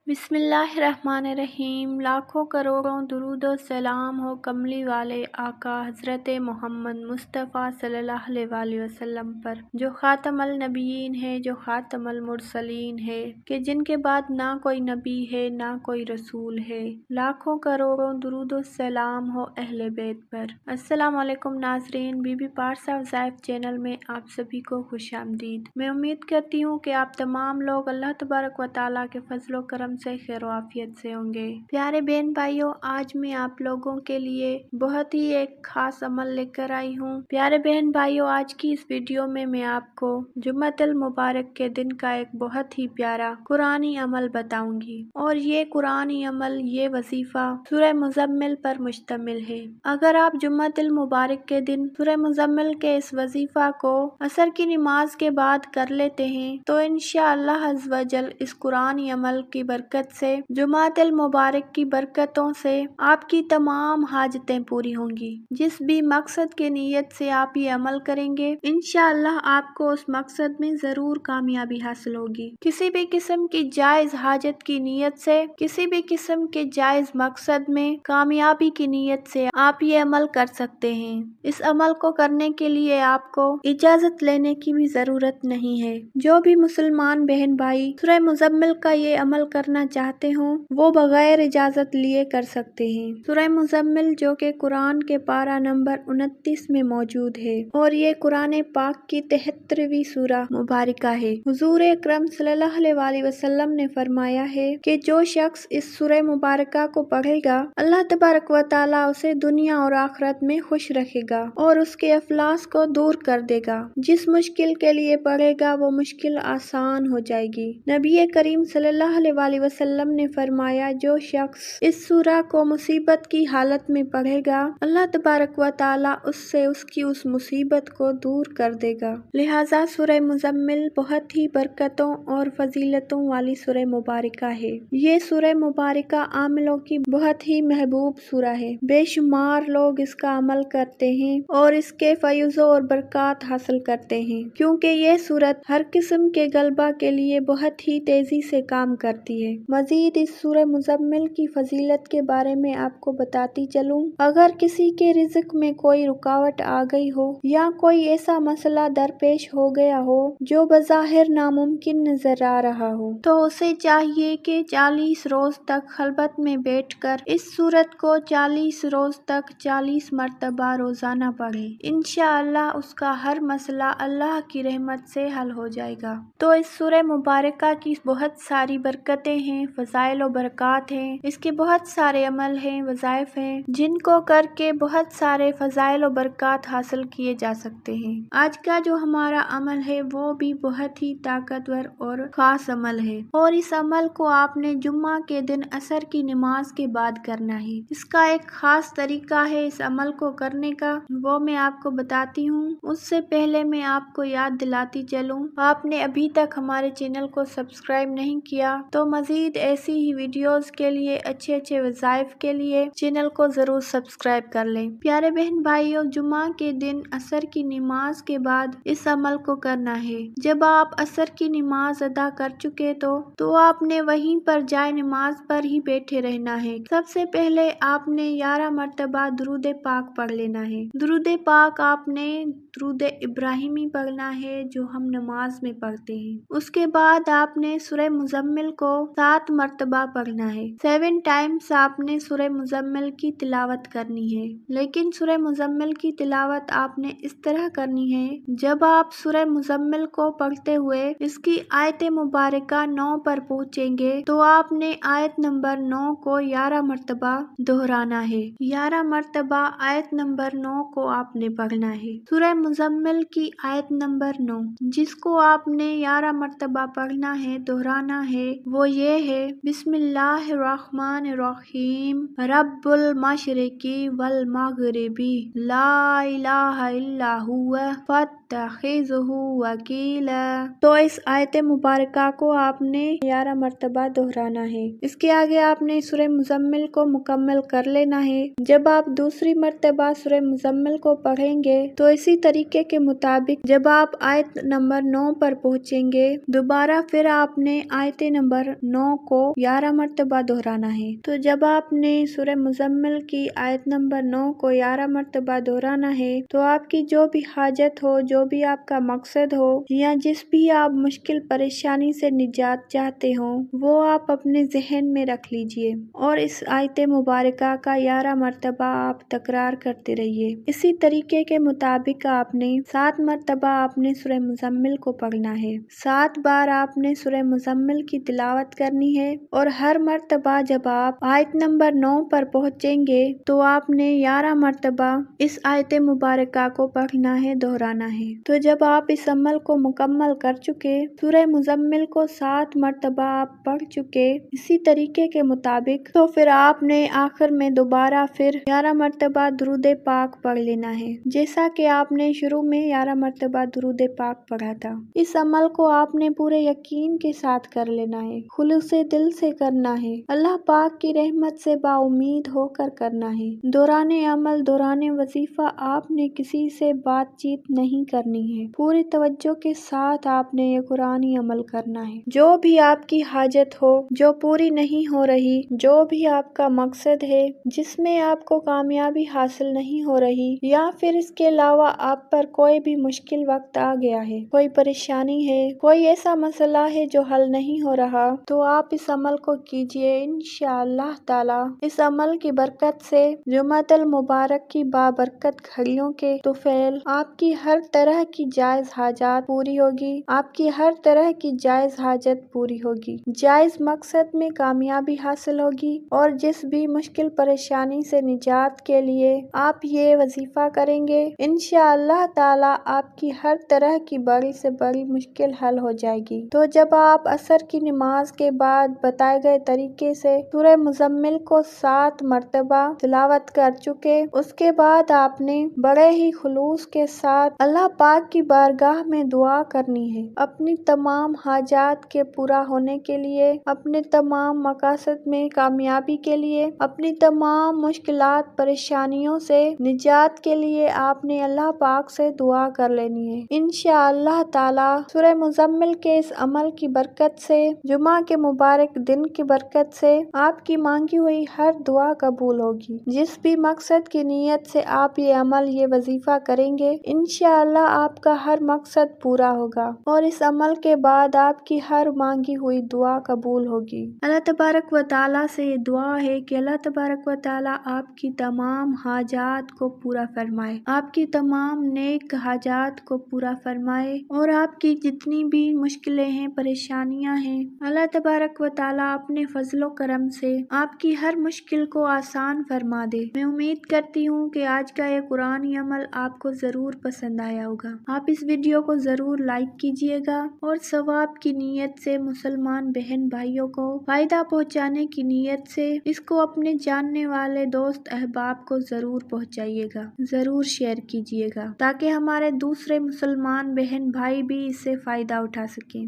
बिस्मिल्लाहिर्रहमानिर्रहीम। लाखों करोड़ों दुरूद और सलाम हो कमली वाले आका हज़रत मोहम्मद मुस्तफ़ा सल्लल्लाहु अलैहि वसल्लम पर, जो ख़ातमुल नबिय्यीन है, जो ख़ातमुल मुरसलीन है, कि जिनके बाद ना कोई नबी है ना कोई रसूल है। लाखों करोड़ों दुरूद और सलाम हो अहले बैत पर। अस्सलामु अलैकुम नाज़रीन, बीबी पारसा वज़ाइफ चैनल में आप सभी को खुशामदीद। मैं उम्मीद करती हूँ कि आप तमाम लोग अल्लाह तबारक व तआला के फजलो करम से खैर आफियत से होंगे। प्यारे बहन भाइयों, आज मैं आप लोगों के लिए बहुत ही एक खास अमल लेकर आई हूँ। प्यारे बहन भाइयों, आज की इस वीडियो में मैं आपको जुम्मतुल मुबारक के दिन का एक बहुत ही प्यारा कुरानी अमल बताऊंगी, और ये कुरानी अमल, ये वजीफा सूरह मुज़म्मिल पर मुश्तमिल है। अगर आप जुम्मतुल मुबारक के दिन सूरह मुज़म्मिल के इस वजीफा को असर की नमाज के बाद कर लेते हैं तो इंशाअल्लाह अज़्ज़ व जल इस कुरानी अमल की बरकत से, जुमातुल मुबारक की बरकतों से आपकी तमाम हाजतें पूरी होंगी। जिस भी मकसद के नियत से आप ये अमल करेंगे, इंशाअल्लाह आपको उस मकसद में जरूर कामयाबी हासिल होगी। किसी भी किस्म की जायज हाजत की नियत से, किसी भी किस्म के जायज मकसद में कामयाबी की नियत से आप ये अमल कर सकते हैं। इस अमल को करने के लिए आपको इजाजत लेने की भी जरूरत नहीं है। जो भी मुसलमान बहन भाई सूरह मुज़म्मिल का ये अमल करना चाहते हो, वो बगैर इजाजत लिए कर सकते हैं। सूरह मुज़म्मिल जो कि कुरान के पारा नंबर 29 में मौजूद है, और ये कुरान पाक की 73वीं सूरह मुबारिका है। हुजूर अकरम सल्लल्लाहु अलैहि वसल्लम ने फरमाया है कि जो शख्स इस सूरह मुबारका को पढ़ेगा, अल्लाह तबारक व तआला उसे दुनिया और आखिरत में खुश रखेगा और उसके अफलास को दूर कर देगा। जिस मुश्किल के लिए पढ़ेगा वो मुश्किल आसान हो जाएगी। नबी करीम सल्लल्लाहु अलैहि वसल्लम ने फरमाया, जो शख्स इस सूरह को मुसीबत की हालत में पढ़ेगा, अल्लाह तबारक व तआला उससे उसकी उस मुसीबत को दूर कर देगा। लिहाजा सूरह मुज़म्मिल बहुत ही बरकतों और फजीलतों वाली सूरह मुबारिका है। ये सूरह मुबारिका आमिलों की बहुत ही महबूब सूरह है। बेशुमार लोग इसका अमल करते हैं और इसके फयूज़ और बरकत हासिल करते हैं, क्योंकि ये सूरत हर किस्म के गलबा के लिए बहुत ही तेजी से काम करती है। मजीद इस सूरह मुज़म्मिल की फजीलत के बारे में आपको बताती चलूं। अगर किसी के रिज़्क में कोई रुकावट आ गई हो या कोई ऐसा मसला दरपेश हो गया हो जो बज़ाहिर नामुमकिन नजर आ रहा हो, तो उसे चाहिए कि 40 रोज तक खलबत में बैठकर इस सूरत को 40 रोज तक 40 मरतबा रोजाना पढ़े। इंशाअल्लाह उसका हर मसला अल्लाह की रहमत से हल हो जाएगा। तो इस सूरह मुबारका की बहुत सारी बरकतें हैं, फजाइल और बरकत हैं। इसके बहुत सारे अमल हैं, वज़ाइफ हैं, जिनको करके बहुत सारे फजाइल और बरकत हासिल किए जा सकते हैं। आज का जो हमारा अमल है वो भी बहुत ही ताकतवर और खास अमल है, और इस अमल को आपने जुम्मा के दिन असर की नमाज के बाद करना है। इसका एक खास तरीका है इस अमल को करने का, वो मैं आपको बताती हूँ। उससे पहले मैं आपको याद दिलाती चलूँ, आपने अभी तक हमारे चैनल को सब्सक्राइब नहीं किया तो मजीद ऐसी ही वीडियोस के लिए, अच्छे अच्छे वज़ाइफ के लिए चैनल को जरूर सब्सक्राइब कर लें। प्यारे बहन भाइयों, जुमा के दिन असर की नमाज के बाद इस अमल को करना है। जब आप असर की नमाज अदा कर चुके तो आपने वहीं पर जाए नमाज पर ही बैठे रहना है। सबसे पहले आपने 11 मरतबा दुरूद पाक पढ़ लेना है। दुरूद पाक आपने दुरूद इब्राहिमी पढ़ना है जो हम नमाज में पढ़ते हैं। उसके बाद आपने सूरह मुज़म्मिल को 7 मरतबा पढ़ना है। 7 टाइम्स आपने सूरह मुज़म्मिल की तिलावत करनी है। लेकिन सूरह मुज़म्मिल की तिलावत आपने इस तरह करनी है, जब आप सूरह मुज़म्मिल को पढ़ते हुए इसकी आयत मुबारका 9 पर पहुँचेंगे तो आपने आयत नंबर 9 को 11 मरतबा दोहराना है। 11 मरतबा आयत नंबर 9 को आपने पढ़ना है। सूरह मुज़म्मिल की आयत नंबर 9 जिसको आपने 11 मरतबा पढ़ना है, दोहराना है, वो ये है, बिस्मिल्लाहिर्रहमानिर्रहीम रब्बुल मशरिकी वल मगरिबी ला इलाहा इल्ला हुवा फत्तखिज़हु वकीला। तो इस आयत मुबारका को आपने 11 मरतबा दोहराना है। इसके आगे आपने सूरह मुज़म्मिल को मुकम्मल कर लेना है। जब आप दूसरी मरतबा सूरह मुज़म्मिल को पढ़ेंगे तो इसी तरीके के मुताबिक जब आप आयत नंबर 9 पर पहुँचेंगे, दोबारा फिर आपने आयत नंबर 9 9 کو 11 مرتبہ دہرانا ہے۔ تو جب آپ نے سورہ مزمل کی آیت نمبر 9 کو 11 مرتبہ دہرانا ہے تو آپ کی جو بھی حاجت ہو، جو بھی آپ کا مقصد ہو، یا جس بھی آپ مشکل پریشانی سے نجات چاہتے ہو، وہ آپ اپنے ذہن میں رکھ لیجئے اور اس آیت مبارکہ کا 11 مرتبہ آپ تکرار کرتے رہیے۔ اسی طریقے کے مطابق آپ نے 7 مرتبہ آپ نے سورہ مزمل کو پڑھنا ہے۔ 7 بار آپ نے سورہ مزمل کی تلاوت کرنی ہے اور ہر مرتبہ جب آپ آیت نمبر 9 پر پہنچیں گے تو آپ نے 11 مرتبہ اس آیت مبارکہ کو پڑھنا ہے، دہرانا ہے۔ تو جب آپ اس عمل کو مکمل کر چکے، سورہ مزمل کو 7 مرتبہ آپ پڑھ چکے اسی طریقے کے مطابق، تو پھر آپ نے آخر میں دوبارہ پھر 11 مرتبہ درود پاک پڑھ لینا ہے، جیسا کہ آپ نے شروع میں 11 مرتبہ درود پاک پڑھا تھا۔ اس عمل کو آپ نے پورے یقین کے ساتھ کر لینا ہے، خلوص دل سے کرنا ہے، اللہ پاک کی رحمت سے با امید ہو کر کرنا ہے۔ دوران عمل، دوران وظیفہ آپ نے کسی سے بات چیت نہیں کرنی ہے، پوری توجہ کے ساتھ آپ نے یہ قرآنی عمل کرنا ہے۔ جو بھی آپ کی حاجت ہو، جو پوری نہیں ہو رہی، جو بھی آپ کا مقصد ہے، جس میں آپ کو کامیابی حاصل نہیں ہو رہی، یا پھر اس کے علاوہ آپ پر کوئی بھی مشکل وقت آ گیا ہے، کوئی پریشانی ہے، کوئی ایسا مسئلہ ہے جو حل نہیں ہو رہا، تو آپ اس عمل کو کیجئے۔ انشاءاللہ تعالی اس عمل کی برکت سے جمعۃ المبارک کی بابرکت گھڑیوں کے طفیل آپ کی ہر طرح کی جائز حاجات پوری ہوگی، آپ کی ہر طرح کی جائز حاجت پوری ہوگی، جائز مقصد میں کامیابی حاصل ہوگی، اور جس بھی مشکل پریشانی سے نجات کے لیے آپ یہ وظیفہ کریں گے، انشاءاللہ تعالی آپ کی ہر طرح کی بڑی سے بڑی مشکل حل ہو جائے گی۔ تو جب آپ عصر کی نماز کے بعد بتائے گئے طریقے سے سورہ مزمل کو 7 مرتبہ تلاوت کر چکے، اس کے بعد آپ نے بڑے ہی خلوص کے ساتھ اللہ پاک کی بارگاہ میں دعا کرنی ہے، اپنی تمام حاجات کے پورا ہونے کے لیے، اپنے تمام مقاصد میں کامیابی کے لیے، اپنی تمام مشکلات پریشانیوں سے نجات کے لیے آپ نے اللہ پاک سے دعا کر لینی ہے۔ انشاءاللہ تعالی سورہ مزمل کے اس عمل کی برکت سے، جمعہ کے مبارک دن کی برکت سے آپ کی مانگی ہوئی ہر دعا قبول ہوگی۔ جس بھی مقصد کی نیت سے آپ یہ عمل، یہ وظیفہ کریں گے، انشاءاللہ آپ کا ہر مقصد پورا ہوگا اور اس عمل کے بعد آپ کی ہر مانگی ہوئی دعا قبول ہوگی۔ اللہ تبارک و تعالیٰ سے یہ دعا ہے کہ اللہ تبارک و تعالیٰ آپ کی تمام حاجات کو پورا فرمائے، آپ کی تمام نیک حاجات کو پورا فرمائے، اور آپ کی جتنی بھی مشکلیں ہیں، پریشانیاں ہیں، اللہ تبارک و تعالیٰ اپنے فضل و کرم سے آپ کی ہر مشکل کو آسان فرما دے۔ میں امید کرتی ہوں کہ آج کا یہ قرآنی عمل آپ کو ضرور پسند آیا ہوگا۔ آپ اس ویڈیو کو ضرور لائک کیجئے گا اور ثواب کی نیت سے مسلمان بہن بھائیوں کو فائدہ پہنچانے کی نیت سے اس کو اپنے جاننے والے دوست احباب کو ضرور پہنچائیے گا، ضرور شیئر کیجئے گا، تاکہ ہمارے دوسرے مسلمان بہن بھائی بھی اس سے فائدہ اٹھا سکیں۔